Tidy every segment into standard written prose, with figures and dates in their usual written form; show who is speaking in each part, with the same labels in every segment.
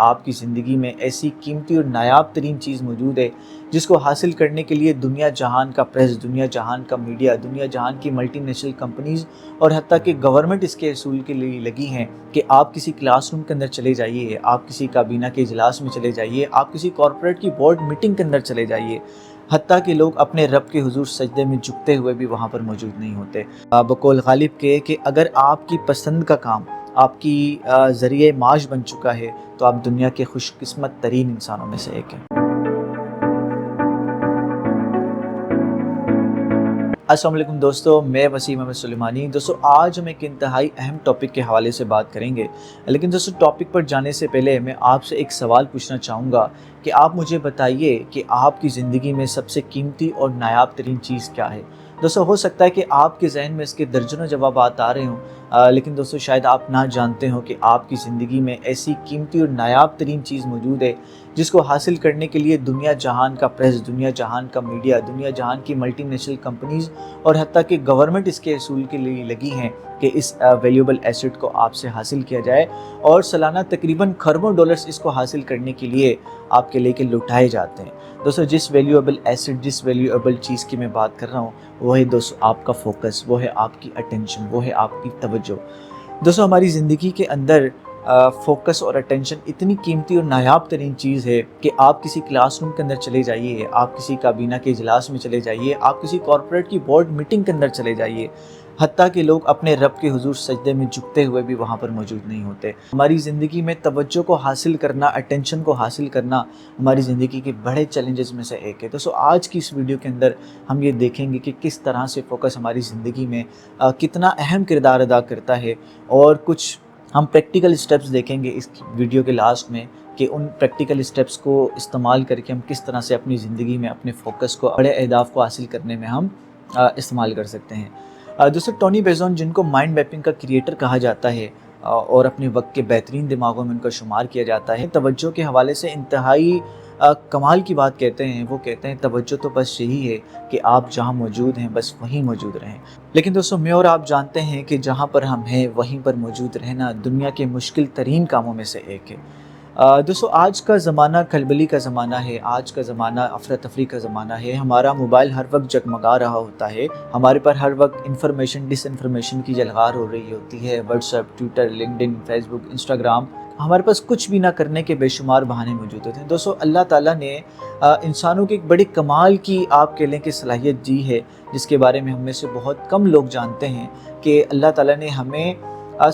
Speaker 1: آپ کی زندگی میں ایسی قیمتی اور نایاب ترین چیز موجود ہے جس کو حاصل کرنے کے لیے دنیا جہان کا پریس، دنیا جہان کا میڈیا، دنیا جہان کی ملٹی نیشنل کمپنیز اور حتیٰ کہ گورنمنٹ اس کے اصول کے لیے لگی ہیں کہ آپ کسی کلاس روم کے اندر چلے جائیے، آپ کسی کابینہ کے اجلاس میں چلے جائیے، آپ کسی کارپوریٹ کی بورڈ میٹنگ کے اندر چلے جائیے، حتیٰ کہ لوگ اپنے رب کے حضور سجدے میں جھکتے ہوئے بھی وہاں پر موجود نہیں ہوتے۔ بقول غالب کے کہ اگر آپ کی پسند کا کام آپ کی ذریعہ معاش بن چکا ہے تو آپ دنیا کے خوش قسمت ترین انسانوں میں سے ایک ہیں۔ السلام علیکم دوستو، میں وسیم احمد سلیمانی۔ دوستو آج ہم ایک انتہائی اہم ٹاپک کے حوالے سے بات کریں گے، لیکن دوستو ٹاپک پر جانے سے پہلے میں آپ سے ایک سوال پوچھنا چاہوں گا کہ آپ مجھے بتائیے کہ آپ کی زندگی میں سب سے قیمتی اور نایاب ترین چیز کیا ہے؟ دوستو ہو سکتا ہے کہ آپ کے ذہن میں اس کے درجنوں جوابات آ رہے ہوں، لیکن دوستو شاید آپ نہ جانتے ہوں کہ آپ کی زندگی میں ایسی قیمتی اور نایاب ترین چیز موجود ہے جس کو حاصل کرنے کے لیے دنیا جہان کا پریس، دنیا جہان کا میڈیا، دنیا جہان کی ملٹی نیشنل کمپنیز اور حتیٰ کہ گورنمنٹ اس کے اصول کے لیے لگی ہیں کہ اس ویلیوبل ایسٹ کو آپ سے حاصل کیا جائے، اور سالانہ تقریباً کھربوں ڈالرز اس کو حاصل کرنے کے لیے آپ کے لے کے لٹائے جاتے ہیں۔ دوستو جس ویلیوبل ایسٹ، جس ویلیوبل چیز کی میں بات کر رہا ہوں وہ ہے دوستو آپ کا فوکس، وہ ہے آپ کی اٹینشن، وہ ہے آپ کی توجہ۔ دوستو ہماری زندگی کے اندر فوکس اور اٹینشن اتنی قیمتی اور نایاب ترین چیز ہے کہ آپ کسی کلاس روم کے اندر چلے جائیے، آپ کسی کابینہ کے اجلاس میں چلے جائیے، آپ کسی کارپوریٹ کی بورڈ میٹنگ کے اندر چلے جائیے، حتیٰ کہ لوگ اپنے رب کے حضور سجدے میں جھکتے ہوئے بھی وہاں پر موجود نہیں ہوتے۔ ہماری زندگی میں توجہ کو حاصل کرنا، اٹینشن کو حاصل کرنا ہماری زندگی کے بڑے چیلنجز میں سے ایک ہے۔ دوستو آج کی اس ویڈیو کے اندر ہم یہ دیکھیں گے کہ کس طرح سے فوکس ہماری زندگی میں کتنا اہم کردار ادا کرتا ہے، اور کچھ ہم پریکٹیکل اسٹیپس دیکھیں گے اس ویڈیو کے لاسٹ میں کہ ان پریکٹیکل اسٹیپس کو استعمال کر کے ہم کس طرح سے اپنی زندگی میں اپنے فوکس کو، بڑے اہداف کو حاصل کرنے میں ہم استعمال کر سکتے ہیں۔ دوستو ٹونی بیزون، جن کو مائنڈ میپنگ کا کریٹر کہا جاتا ہے اور اپنے وقت کے بہترین دماغوں میں ان کا شمار کیا جاتا ہے، توجہ کے حوالے سے انتہائی کمال کی بات کہتے ہیں۔ وہ کہتے ہیں توجہ تو بس یہی ہے کہ آپ جہاں موجود ہیں بس وہیں موجود رہیں۔ لیکن دوستو میں اور آپ جانتے ہیں کہ جہاں پر ہم ہیں وہیں پر موجود رہنا دنیا کے مشکل ترین کاموں میں سے ایک ہے۔ دوستو آج کا زمانہ کھلبلی کا زمانہ ہے، آج کا زمانہ افراتفری کا زمانہ ہے۔ ہمارا موبائل ہر وقت جگمگا رہا ہوتا ہے، ہمارے پر ہر وقت انفارمیشن، ڈس انفارمیشن کی جلغار ہو رہی ہوتی ہے۔ WhatsApp, Twitter, LinkedIn, Facebook, Instagram, ہمارے پاس کچھ بھی نہ کرنے کے بے شمار بہانے موجود ہوتے ہیں۔ دوستو اللہ تعالیٰ نے انسانوں کی ایک بڑی کمال کی آپ کہہ لیں کہ صلاحیت دی ہے، جس کے بارے میں ہم میں سے بہت کم لوگ جانتے ہیں کہ اللہ تعالیٰ نے ہمیں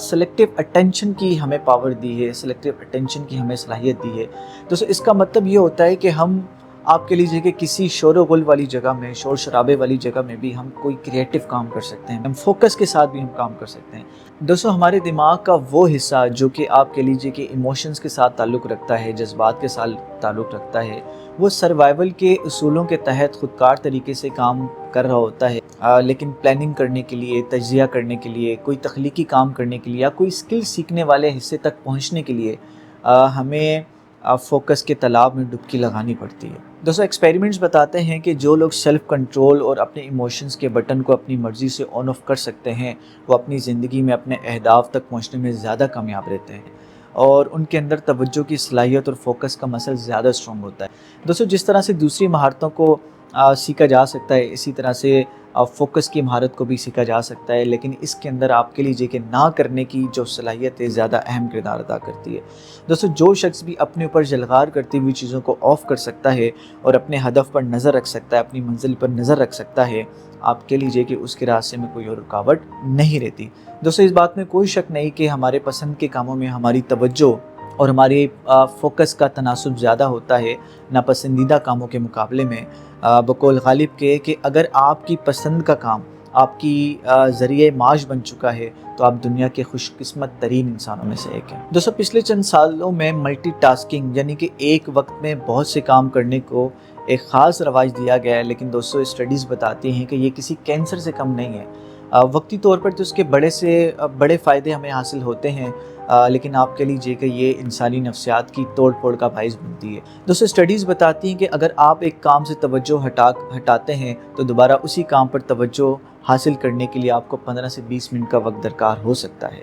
Speaker 1: سلیکٹیو اٹینشن کی ہمیں پاور دی ہے، سلیکٹیو اٹینشن کی ہمیں صلاحیت دی ہے۔ دوستو اس کا مطلب یہ ہوتا ہے کہ ہم آپ کہہ لیجیے کہ کسی شور و غل والی جگہ میں، شور شرابے والی جگہ میں بھی ہم کوئی کریٹیو کام کر سکتے ہیں، ہم فوکس کے ساتھ بھی ہم کام کر سکتے ہیں۔ دوستو ہمارے دماغ کا وہ حصہ جو کہ آپ کہہ لیجیے کہ ایموشنز کے ساتھ تعلق رکھتا ہے، جذبات کے ساتھ تعلق رکھتا ہے، وہ سروائیول کے اصولوں کے تحت خودکار طریقے سے کام کر رہا ہوتا ہے، لیکن پلاننگ کرنے کے لیے، تجزیہ کرنے کے لیے، کوئی تخلیقی کام کرنے کے لیے یا کوئی اسکل سیکھنے والے حصے تک پہنچنے کے لیے ہمیں فوکس کے تالاب میں ڈبکی لگانی پڑتی ہے۔ دوستو ایکسپیریمنٹس بتاتے ہیں کہ جو لوگ سیلف کنٹرول اور اپنے ایموشنز کے بٹن کو اپنی مرضی سے آن آف کر سکتے ہیں، وہ اپنی زندگی میں اپنے اہداف تک پہنچنے میں زیادہ کامیاب رہتے ہیں، اور ان کے اندر توجہ کی صلاحیت اور فوکس کا مسل زیادہ اسٹرانگ ہوتا ہے۔ دوستو جس طرح سے دوسری مہارتوں کو سیکھا جا سکتا ہے، اسی طرح سے فوکس کی مہارت کو بھی سیکھا جا سکتا ہے، لیکن اس کے اندر آپ کے لیجیے کہ نہ کرنے کی جو صلاحیت ہے زیادہ اہم کردار ادا کرتی ہے۔ دوستو جو شخص بھی اپنے اوپر جلغار کرتی ہوئی چیزوں کو آف کر سکتا ہے اور اپنے ہدف پر نظر رکھ سکتا ہے، اپنی منزل پر نظر رکھ سکتا ہے، آپ کہہ لیجیے کہ اس کے راستے میں کوئی اور رکاوٹ نہیں رہتی۔ دوستو اس بات میں کوئی شک نہیں کہ ہمارے پسند کے کاموں میں ہماری توجہ اور ہماری فوکس کا تناسب زیادہ ہوتا ہے ناپسندیدہ کاموں کے مقابلے میں۔ بقول غالب کے کہ اگر آپ کی پسند کا کام آپ کی ذریعہ معاش بن چکا ہے تو آپ دنیا کے خوش قسمت ترین انسانوں میں سے ایک ہیں۔ دوستو پچھلے چند سالوں میں ملٹی ٹاسکنگ یعنی کہ ایک وقت میں بہت سے کام کرنے کو ایک خاص رواج دیا گیا ہے، لیکن دوستو اسٹڈیز بتاتی ہیں کہ یہ کسی کینسر سے کم نہیں ہے۔ وقتی طور پر تو اس کے بڑے سے بڑے فائدے ہمیں حاصل ہوتے ہیں، لیکن آپ کہہ لیجیے کہ یہ انسانی نفسیات کی توڑ پھوڑ کا باعث بنتی ہے۔ دوستو اسٹڈیز بتاتی ہیں کہ اگر آپ ایک کام سے توجہ ہٹاتے ہیں تو دوبارہ اسی کام پر توجہ حاصل کرنے کے لیے آپ کو 15 سے 20 منٹ کا وقت درکار ہو سکتا ہے۔